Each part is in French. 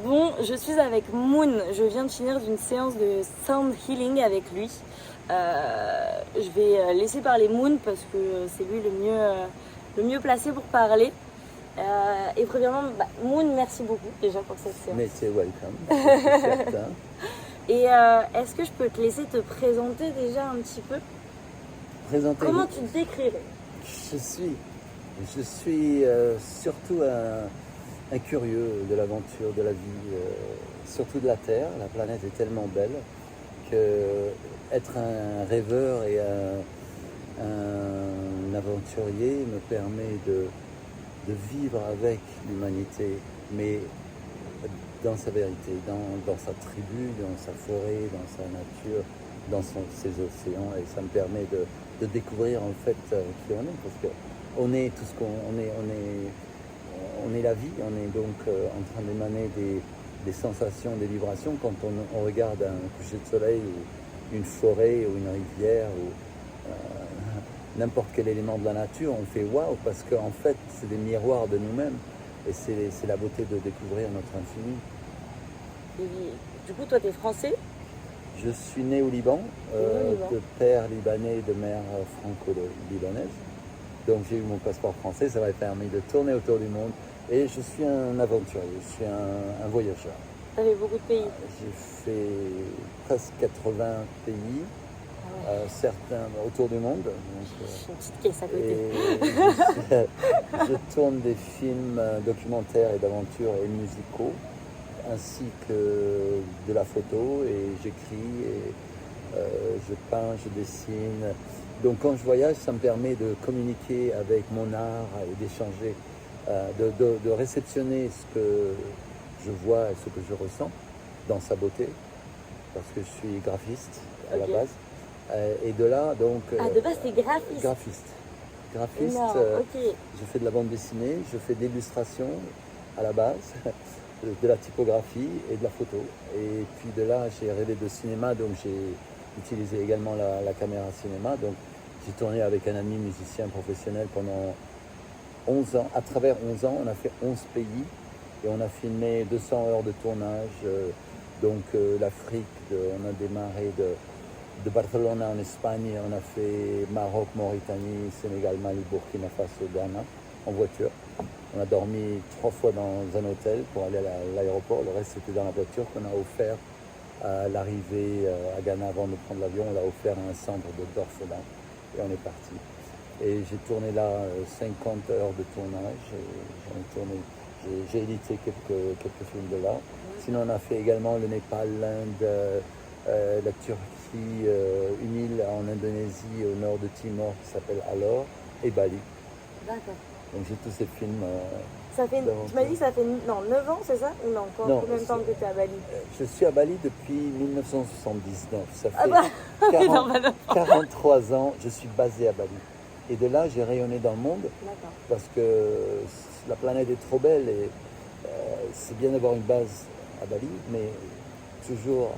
Bon, je suis avec Moon. Je viens de finir d'une séance de sound healing avec lui. Je vais laisser parler Moon parce que c'est lui le mieux placé pour parler. Et premièrement, Moon, merci beaucoup déjà pour cette séance. Mais c'est welcome, c'est certain. Et est-ce que je peux te laisser te présenter déjà un petit peu? Comment tu te décrirais? Je suis surtout un curieux de l'aventure, de la vie, surtout de la Terre. La planète est tellement belle que être un rêveur et un aventurier me permet de vivre avec l'humanité, mais dans sa vérité, dans sa tribu, dans sa forêt, dans sa nature, dans ses océans, et ça me permet de découvrir en fait qui on est, parce qu'on est tout ce qu'on est, on est la vie, on est donc en train d'émaner des sensations, des vibrations quand on regarde un coucher de soleil ou une forêt ou une rivière ou n'importe quel élément de la nature, on fait waouh, parce qu'en fait c'est des miroirs de nous-mêmes et c'est la beauté de découvrir notre infini. Et du coup, toi, tu es français? Je suis né au Liban, de père libanais et de mère franco-libanaise. Donc j'ai eu mon passeport français, ça m'a permis de tourner autour du monde. Et je suis un aventurier, je suis un voyageur. Tu avais beaucoup de pays? J'ai fait presque 80 pays, certains autour du monde. J'ai une petite caisse à côté. Je tourne des films documentaires et d'aventures et musicaux, ainsi que de la photo, et j'écris, et je peins, je dessine. Donc quand je voyage, ça me permet de communiquer avec mon art et d'échanger, de réceptionner ce que je vois et ce que je ressens dans sa beauté, parce que je suis graphiste à la base. Et de là, donc... de base, t'es graphiste? Graphiste, je fais de la bande dessinée, je fais de l'illustration à la base, de la typographie et de la photo. Et puis de là, j'ai rêvé de cinéma, donc j'ai utilisé également la caméra cinéma. Donc j'ai tourné avec un ami musicien professionnel pendant 11 ans. À travers 11 ans, on a fait 11 pays et on a filmé 200 heures de tournage. Donc l'Afrique, on a démarré de Barcelone en Espagne, on a fait Maroc, Mauritanie, Sénégal, Mali, Burkina Faso, Ghana en voiture. On a dormi 3 fois dans un hôtel pour aller à l'aéroport. Le reste, c'était dans la voiture qu'on a offert à l'arrivée à Ghana avant de prendre l'avion. On l'a offert à un centre d'orphelins et on est parti. Et j'ai tourné là 50 heures de tournage. J'ai édité quelques films de là. Sinon, on a fait également le Népal, l'Inde, la Turquie, une île en Indonésie au nord de Timor qui s'appelle Alor, et Bali. D'accord. Donc j'ai tous ces films. Tu m'as dit que ça fait 9 ans, c'est ça? Ou non, combien de temps que tu es à Bali? Je suis à Bali depuis 1979. Ça fait 43 ans, je suis basé à Bali. Et de là, j'ai rayonné dans le monde. D'accord. Parce que la planète est trop belle et c'est bien d'avoir une base à Bali, mais toujours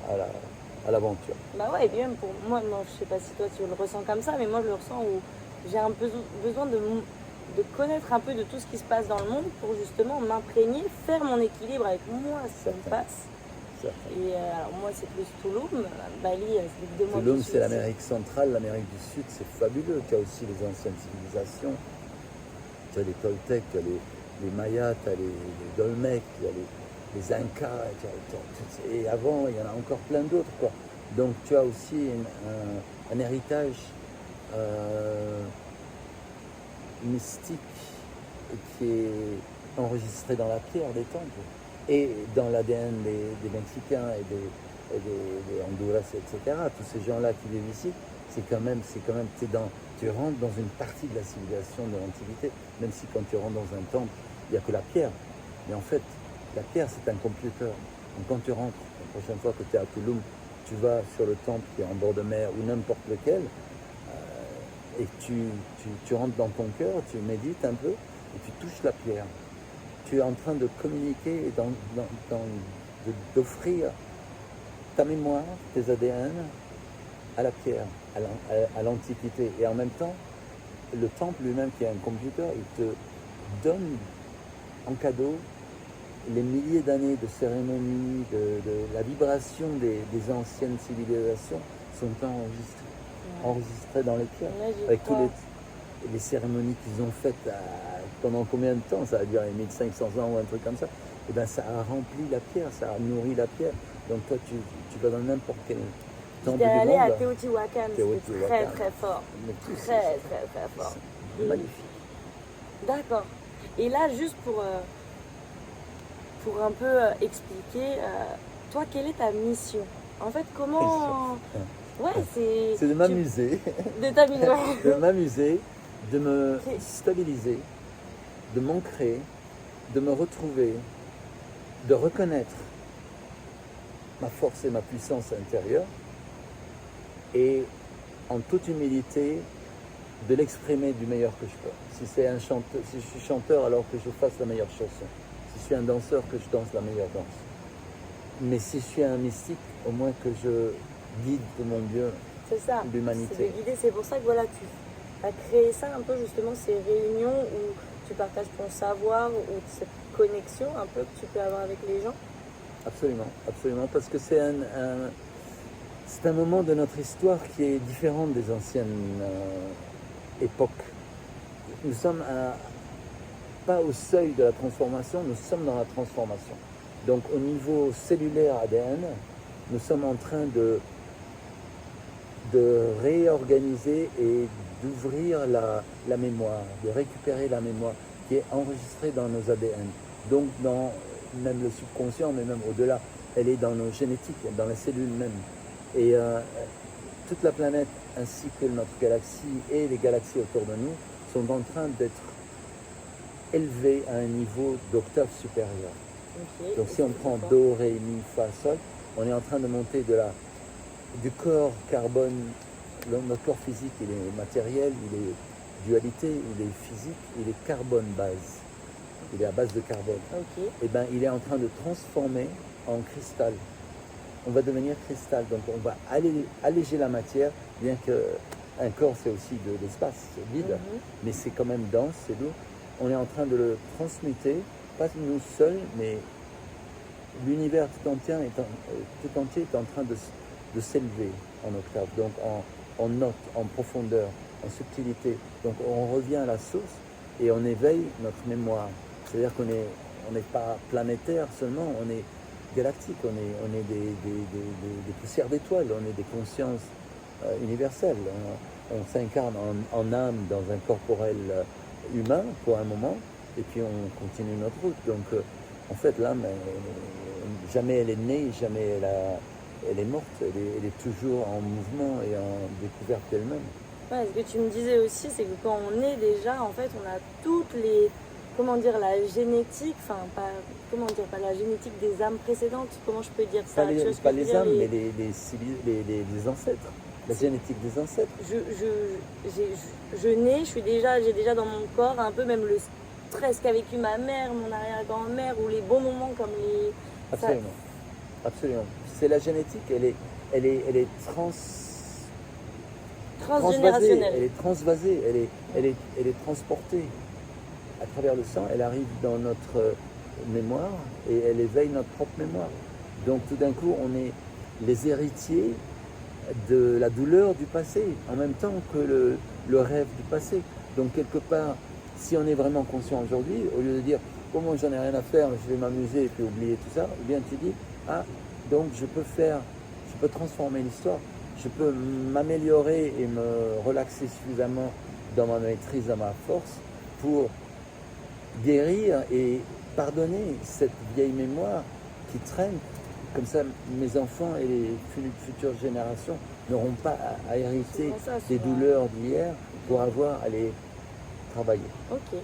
à l'aventure. Bah ouais, et puis même pour moi, non, je sais pas si toi tu le ressens comme ça, mais moi je le ressens où j'ai un besoin de connaître un peu de tout ce qui se passe dans le monde pour justement m'imprégner, faire mon équilibre avec moi, ce qui me passe. Et alors moi c'est plus Tulum, Bali c'est 2 mois. Tulum c'est l'Amérique centrale, l'Amérique du Sud, c'est fabuleux. Tu as aussi les anciennes civilisations, tu as les Toltecs, tu as les Mayas, tu as les Dolmecs, tu as les Incas, et avant il y en a encore plein d'autres, quoi. Donc tu as aussi un héritage mystique qui est enregistré dans la pierre des temples et dans l'ADN des Mexicains et des Honduras, etc. Tous ces gens-là qui vivent ici, c'est quand même tu rentres dans une partie de la civilisation de l'Antiquité, même si quand tu rentres dans un temple, il n'y a que la pierre. Mais en fait, la pierre, c'est un computer. Donc quand tu rentres, la prochaine fois que tu es à Tulum, tu vas sur le temple qui est en bord de mer ou n'importe lequel, et tu rentres dans ton cœur, tu médites un peu, et tu touches la pierre. Tu es en train de communiquer, d'offrir ta mémoire, tes ADN à la pierre, à l'Antiquité. Et en même temps, le temple lui-même, qui est un computer, il te donne en cadeau les milliers d'années de cérémonies, de la vibration des anciennes civilisations sont enregistrées dans les pierres. Avec tous les cérémonies qu'ils ont faites pendant combien de temps? Ça a duré 1500 ans ou un truc comme ça. Et ben ça a rempli la pierre, ça a nourri la pierre. Donc toi, tu vas dans n'importe quel temple du monde. J'étais allée à Teotihuacan, c'était très très fort. Très fort. Magnifique. D'accord. Et là, juste pour un peu expliquer, toi, quelle est ta mission? En fait, comment... Ouais, c'est de m'amuser. De t'amuser. De m'amuser, de me stabiliser, de m'ancrer, de me retrouver, de reconnaître ma force et ma puissance intérieure et en toute humilité de l'exprimer du meilleur que je peux. Si je suis chanteur, alors que je fasse la meilleure chanson. Si je suis un danseur, que je danse la meilleure danse. Mais si je suis un mystique, au moins que je guide de mon Dieu l'humanité. C'est de guider. C'est pour ça que voilà, tu as créé ça un peu justement, ces réunions où tu partages ton savoir ou cette connexion un peu que tu peux avoir avec les gens. Absolument, absolument, parce que c'est un moment de notre histoire qui est différent des anciennes époques. Nous sommes pas au seuil de la transformation, nous sommes dans la transformation. Donc au niveau cellulaire ADN, nous sommes en train de réorganiser et d'ouvrir la mémoire, de récupérer la mémoire qui est enregistrée dans nos ADN. Donc dans même le subconscient, mais même au-delà, elle est dans nos génétiques, dans les cellules même. Et toute la planète ainsi que notre galaxie et les galaxies autour de nous sont en train d'être élevées à un niveau d'octave supérieur. Okay. Donc si on prend Do, Ré, Mi, Fa, Sol, on est en train de monter du corps carbone. Notre corps physique, il est matériel, il est dualité, il est physique, il est carbone base. Il est à base de carbone. Okay. Et ben, il est en train de transformer en cristal. On va devenir cristal, donc on va alléger la matière, bien qu'un corps c'est aussi de l'espace vide, mais c'est quand même dense, c'est lourd. On est en train de le transmuter, pas nous seuls, mais l'univers tout entier est en train de s'élever en octave, donc en note, en profondeur, en subtilité. Donc on revient à la source et on éveille notre mémoire. C'est-à-dire qu'on n'est pas planétaire seulement, on est galactique, on est des poussières d'étoiles, on est des consciences universelles. On s'incarne en âme dans un corporel humain pour un moment, et puis on continue notre route. Donc en fait l'âme, jamais elle est née, jamais elle est morte, elle est toujours en mouvement et en découverte d'elle-même. Ouais, ce que tu me disais aussi, c'est que quand on est déjà, en fait, on a toutes les... Comment dire, la génétique, enfin, pas la génétique des âmes précédentes, comment je peux dire ça? Pas les âmes, mais les ancêtres, la génétique des ancêtres. J'ai déjà dans mon corps un peu même le stress qu'a vécu ma mère, mon arrière-grand-mère, ou les bons moments comme les... Absolument, absolument. C'est la génétique, elle est transgénérationnelle. Elle est transvasée, elle est transportée à travers le sang, elle arrive dans notre mémoire et elle éveille notre propre mémoire. Donc tout d'un coup, on est les héritiers de la douleur du passé, en même temps que le rêve du passé. Donc quelque part, si on est vraiment conscient aujourd'hui, au lieu de dire « oh, moi j'en ai rien à faire, je vais m'amuser et puis oublier tout ça », ou bien tu dis « ah, donc je peux transformer l'histoire, je peux m'améliorer et me relaxer suffisamment dans ma maîtrise, dans ma force pour guérir et pardonner cette vieille mémoire qui traîne. Comme ça, mes enfants et les futures générations n'auront pas à hériter des douleurs d'hier pour avoir à les travailler. Ok,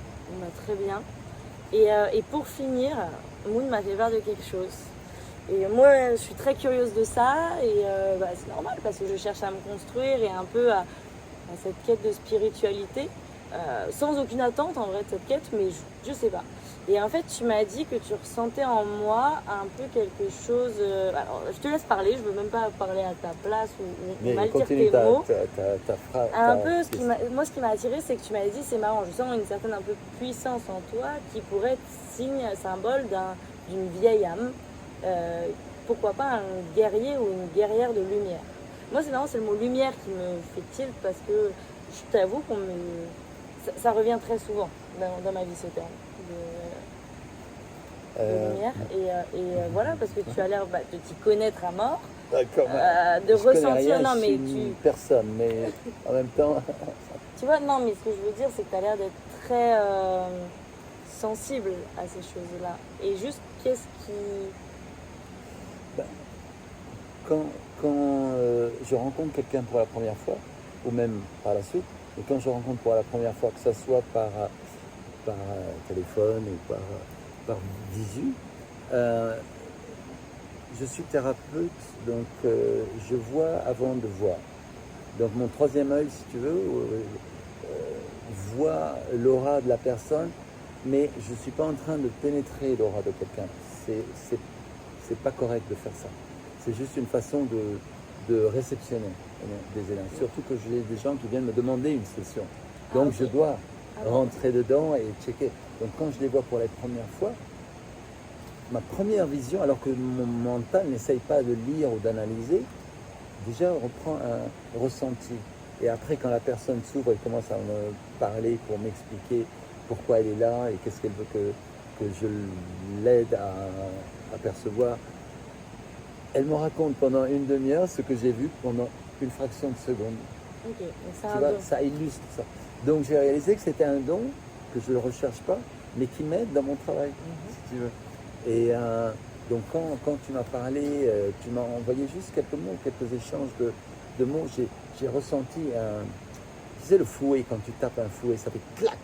très bien. Et pour finir, Moon m'a fait part de quelque chose. Et moi, je suis très curieuse de ça et c'est normal parce que je cherche à me construire et un peu à cette quête de spiritualité. Sans aucune attente en vrai de cette quête, mais je sais pas. Et en fait, tu m'as dit que tu ressentais en moi un peu quelque chose... alors, je te laisse parler, je veux même pas parler à ta place ou mal dire tes mots. Ta phrase. Un peu, ce qui m'a attiré, c'est que tu m'as dit, c'est marrant, je sens une certaine un peu puissance en toi qui pourrait être signe, symbole d'une vieille âme, pourquoi pas un guerrier ou une guerrière de lumière. Moi, c'est marrant, c'est le mot lumière qui me fait tilt parce que je t'avoue ça revient très souvent dans ma vie, ce terme de lumière. Voilà, parce que tu as l'air de t'y connaître à mort. D'accord. De ressentir, non mais personne, mais en même temps. Tu vois, non, mais ce que je veux dire, c'est que tu as l'air d'être très sensible à ces choses-là. Et juste, qu'est-ce qui. Quand je rencontre quelqu'un pour la première fois, ou même par la suite, et quand je rencontre pour la première fois, que ce soit par téléphone ou par visu, je suis thérapeute, donc je vois avant de voir. Donc mon troisième œil, si tu veux, voit l'aura de la personne, mais je ne suis pas en train de pénétrer l'aura de quelqu'un. C'est pas correct de faire ça. C'est juste une façon de réceptionner des élans. Surtout que j'ai des gens qui viennent me demander une session. Donc je dois rentrer dedans et checker. Donc quand je les vois pour la première fois, ma première vision, alors que mon mental n'essaye pas de lire ou d'analyser, déjà reprend un ressenti. Et après, quand la personne s'ouvre et commence à me parler pour m'expliquer pourquoi elle est là et qu'est-ce qu'elle veut que je l'aide à percevoir, elle me raconte pendant une demi-heure ce que j'ai vu pendant une fraction de seconde. Ok, tu vois, ça illustre ça. Donc j'ai réalisé que c'était un don, que je ne le recherche pas, mais qui m'aide dans mon travail, si tu veux. Et donc quand tu m'as parlé, tu m'as envoyé juste quelques mots, quelques échanges de mots. J'ai ressenti tu sais le fouet, quand tu tapes un fouet, ça fait clac.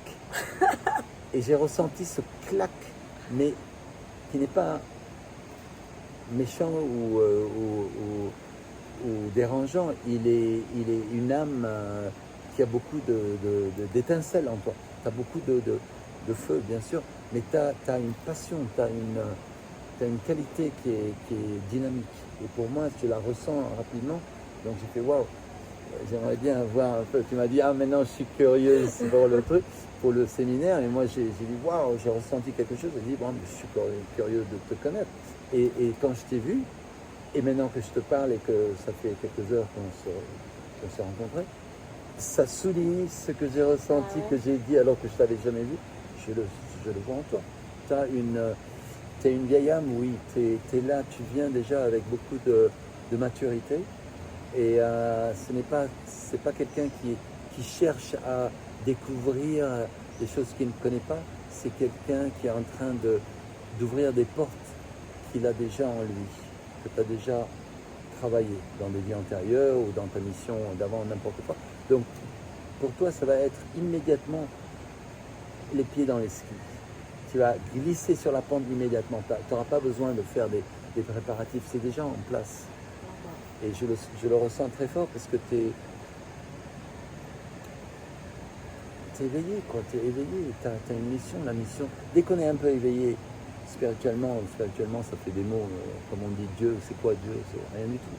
Et j'ai ressenti ce clac, mais qui n'est pas méchant ou dérangeant. Il est une âme qui a beaucoup d'étincelles en toi. Tu as beaucoup de feu, bien sûr, mais tu as une passion, tu as une qualité qui est dynamique. Et pour moi, je la ressens rapidement. Donc j'ai fait waouh, j'aimerais bien voir un peu. Tu m'as dit, ah maintenant je suis curieuse pour le truc, pour le séminaire. Et moi j'ai dit, waouh, j'ai ressenti quelque chose. J'ai dit, bon, je suis curieux de te connaître. Et quand je t'ai vu, et maintenant que je te parle et que ça fait quelques heures qu'on s'est rencontrés, ça souligne ce que j'ai ressenti, que j'ai dit alors que je ne t'avais jamais vu. Je le vois en toi. T'es une vieille âme, oui. T'es là, tu viens déjà avec beaucoup de maturité. Et c'est pas quelqu'un qui cherche à découvrir des choses qu'il ne connaît pas. C'est quelqu'un qui est en train d'ouvrir des portes qu'il a déjà en lui, que tu as déjà travaillé dans des vies antérieures ou dans ta mission d'avant, n'importe quoi. Donc, pour toi, ça va être immédiatement les pieds dans les skis. Tu vas glisser sur la pente immédiatement. Tu n'auras pas besoin de faire des préparatifs, c'est déjà en place. Et je le ressens très fort parce que tu es éveillé, quoi. Tu es éveillé, tu as une mission, la mission. Dès qu'on est un peu éveillé, spirituellement, ça fait des mots, comme on dit Dieu, c'est quoi Dieu? C'est rien du tout.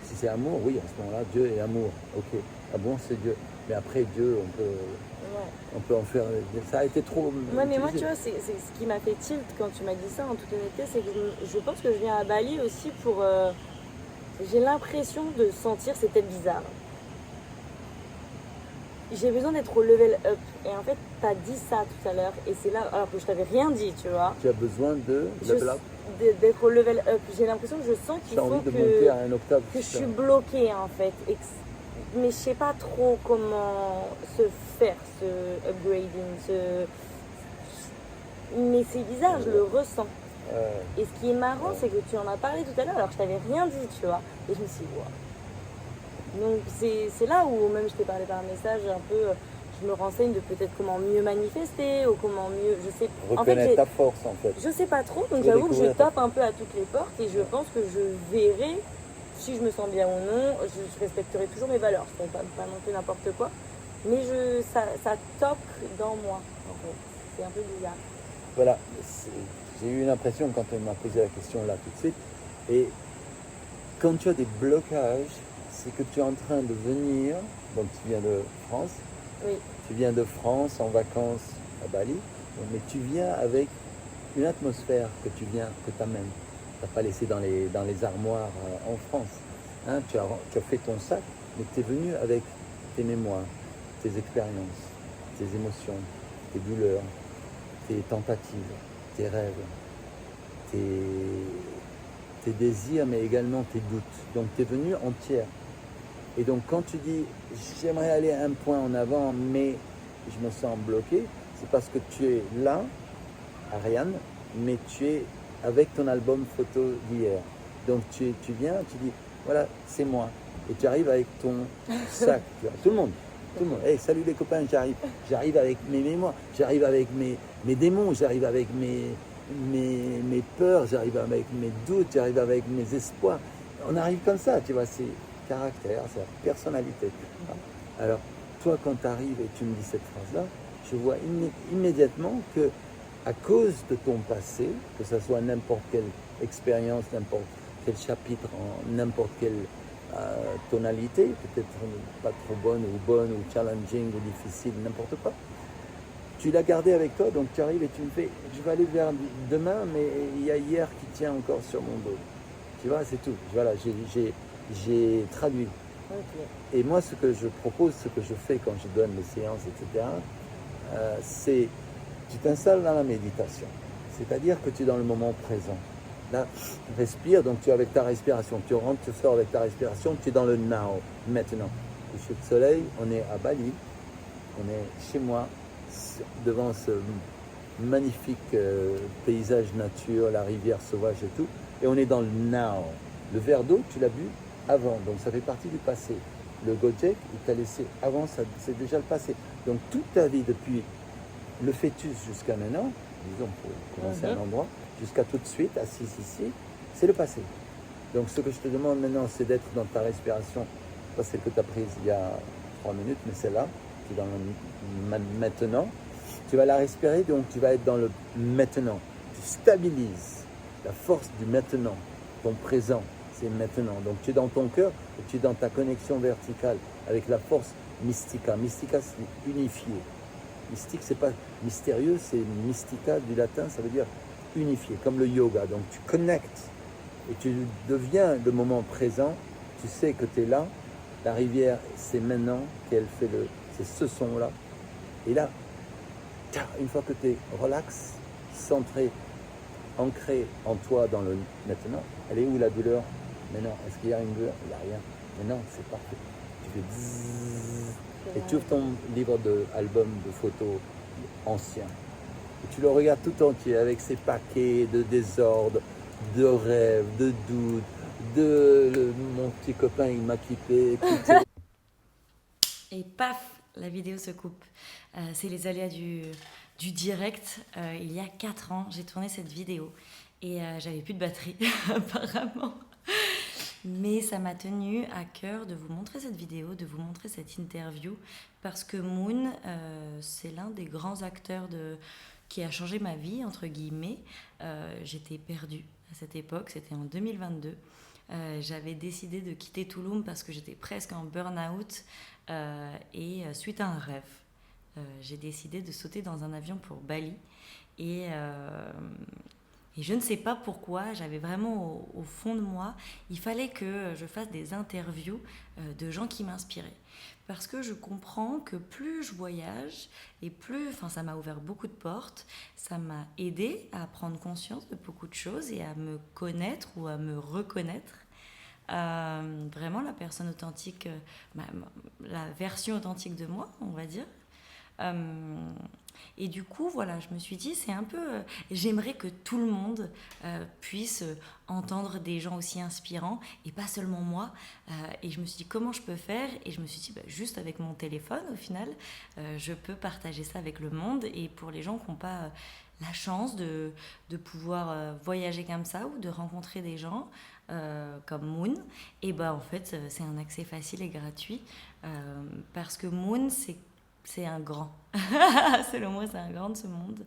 Si c'est amour, oui, à ce moment-là, Dieu est amour. Ok, amour c'est Dieu. Mais après Dieu, on peut en faire. Ça a été trop. Ouais, mais moi, tu vois, c'est ce qui m'a fait tilt quand tu m'as dit ça, en toute honnêteté, c'est que je pense que je viens à Bali aussi pour. J'ai l'impression de sentir c'était bizarre. J'ai besoin d'être au level up. Et en fait, tu as dit ça tout à l'heure. Et c'est là, alors que je t'avais rien dit, tu vois. Tu as besoin de level up. D'être au level up. J'ai l'impression que je sens qu'il faut que je suis bloquée, en fait. Mais je sais pas trop comment se faire, ce upgrading. Mais c'est bizarre, je le ressens. Et ce qui est marrant, c'est que tu en as parlé tout à l'heure, alors que je t'avais rien dit, tu vois. Et je me suis dit, wow. Donc c'est là où même je t'ai parlé par message un peu, je me renseigne de peut-être comment mieux manifester ou comment mieux, je sais. Reconnaître ta force en fait. Je sais pas trop, donc j'avoue que je tape un peu à toutes les portes et je pense que je verrai si je me sens bien ou non. Je respecterai toujours mes valeurs, je ne ferai pas non plus n'importe quoi, mais ça toque dans moi en fait. C'est un peu bizarre. Voilà, j'ai eu une impression quand elle m'a posé la question là tout de suite. Et quand tu as des blocages, c'est que tu es en train de venir, donc tu viens de France, oui. Tu viens de France en vacances à Bali, mais tu viens avec une atmosphère que tu amènes. Tu n'as pas laissé dans les armoires en France. Hein, tu as fait ton sac, mais tu es venu avec tes mémoires, tes expériences, tes émotions, tes douleurs, tes tentatives, tes rêves, tes désirs, mais également tes doutes. Donc tu es venu entière. Et donc quand tu dis j'aimerais aller un point en avant, mais je me sens bloqué, c'est parce que tu es là, Ariane, mais tu es avec ton album photo d'hier. Donc tu viens, tu dis voilà, c'est moi. Et tu arrives avec ton sac. Tout le monde. Hey, salut les copains, j'arrive avec mes mémoires, j'arrive avec mes démons, j'arrive avec mes peurs, j'arrive avec mes doutes, j'arrive avec mes espoirs. On arrive comme ça, tu vois, c'est caractère, c'est la personnalité. Alors, toi, quand tu arrives et tu me dis cette phrase-là, je vois immédiatement que, à cause de ton passé, que ce soit n'importe quelle expérience, n'importe quel chapitre, en n'importe quelle tonalité, peut-être pas trop bonne ou challenging ou difficile, n'importe quoi, tu l'as gardé avec toi, donc tu arrives et tu me fais, je vais aller vers demain, mais il y a hier qui tient encore sur mon dos. Tu vois, c'est tout. Voilà, j'ai traduit. Okay. Et moi, ce que je propose, ce que je fais quand je donne les séances, etc., c'est, tu t'installes dans la méditation. C'est-à-dire que tu es dans le moment présent. Là, respire, donc tu es avec ta respiration. Tu rentres, tu sors avec ta respiration, tu es dans le now, maintenant. Coucher de soleil, on est à Bali, on est chez moi, devant ce magnifique paysage nature, la rivière sauvage et tout, et on est dans le now. Le verre d'eau, tu l'as bu avant, donc ça fait partie du passé. Le Gojek, il t'a laissé avant, c'est déjà le passé. Donc toute ta vie, depuis le fœtus jusqu'à maintenant, disons pour commencer un endroit, jusqu'à tout de suite, assis ici, c'est le passé. Donc ce que je te demande maintenant, c'est d'être dans ta respiration, pas celle que tu as prise il y a 3 minutes, mais celle-là, qui est dans le maintenant. Tu vas la respirer, donc tu vas être dans le maintenant. Tu stabilises la force du maintenant, ton présent, c'est maintenant. Donc tu es dans ton cœur et tu es dans ta connexion verticale avec la force mystica. Mystica, c'est unifié. Mystique, c'est pas mystérieux, c'est mystica du latin, ça veut dire unifié, comme le yoga. Donc tu connectes et tu deviens le moment présent. Tu sais que tu es là. La rivière, c'est maintenant qu'elle fait c'est ce son-là. Et là, une fois que tu es relax, centré, ancré en toi dans le maintenant, elle est où la douleur? Mais non, est-ce qu'il y a une douleur? Il n'y a rien. Mais non, c'est parfait. Tu fais bzzz, et tu ouvres ton livre d'album de photos ancien. Et tu le regardes tout entier avec ses paquets de désordre, de rêves, de doutes, mon petit copain il m'a quitté. Et paf, la vidéo se coupe. C'est les aléas du direct. Il y a 4 ans, j'ai tourné cette vidéo et j'avais plus de batterie apparemment. Mais ça m'a tenu à cœur de vous montrer cette vidéo, de vous montrer cette interview, parce que Moon, c'est l'un des grands acteurs qui a changé ma vie, entre guillemets. J'étais perdue à cette époque, c'était en 2022. J'avais décidé de quitter Tulum parce que j'étais presque en burn-out et suite à un rêve, j'ai décidé de sauter dans un avion pour Bali et je ne sais pas pourquoi, j'avais vraiment au fond de moi, il fallait que je fasse des interviews de gens qui m'inspiraient. Parce que je comprends que plus je voyage, et ça m'a ouvert beaucoup de portes, ça m'a aidé à prendre conscience de beaucoup de choses et à me connaître ou à me reconnaître. Vraiment la personne authentique, la version authentique de moi, on va dire. Et du coup, voilà, je me suis dit, c'est un peu... j'aimerais que tout le monde puisse entendre des gens aussi inspirants et pas seulement moi. Et je me suis dit, comment je peux faire? Et je me suis dit, juste avec mon téléphone, au final, je peux partager ça avec le monde. Et pour les gens qui n'ont pas la chance de pouvoir voyager comme ça ou de rencontrer des gens comme Moon, et en fait, c'est un accès facile et gratuit parce que Moon, c'est un grand. C'est le mot, c'est un grand de ce monde.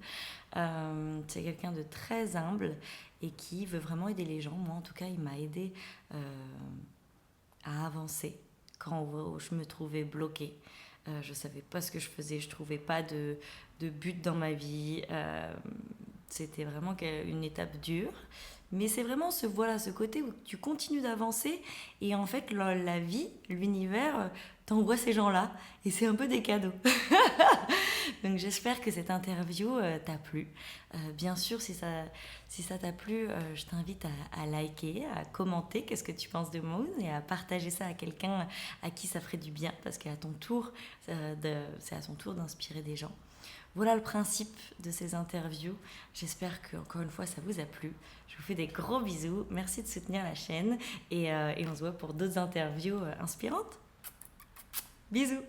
C'est quelqu'un de très humble et qui veut vraiment aider les gens. Moi, en tout cas, il m'a aidé à avancer quand je me trouvais bloquée. Je ne savais pas ce que je faisais. Je ne trouvais pas de but dans ma vie. C'était vraiment une étape dure. Mais c'est vraiment ce côté où tu continues d'avancer et en fait la vie, l'univers t'envoie ces gens-là et c'est un peu des cadeaux. Donc j'espère que cette interview t'a plu. Bien sûr, si ça t'a plu, je t'invite à liker, à commenter qu'est-ce que tu penses de Moon et à partager ça à quelqu'un à qui ça ferait du bien parce qu'à ton tour, c'est à son tour d'inspirer des gens. Voilà le principe de ces interviews. J'espère qu'encore une fois, ça vous a plu. Je vous fais des gros bisous. Merci de soutenir la chaîne. Et on se voit pour d'autres interviews inspirantes. Bisous.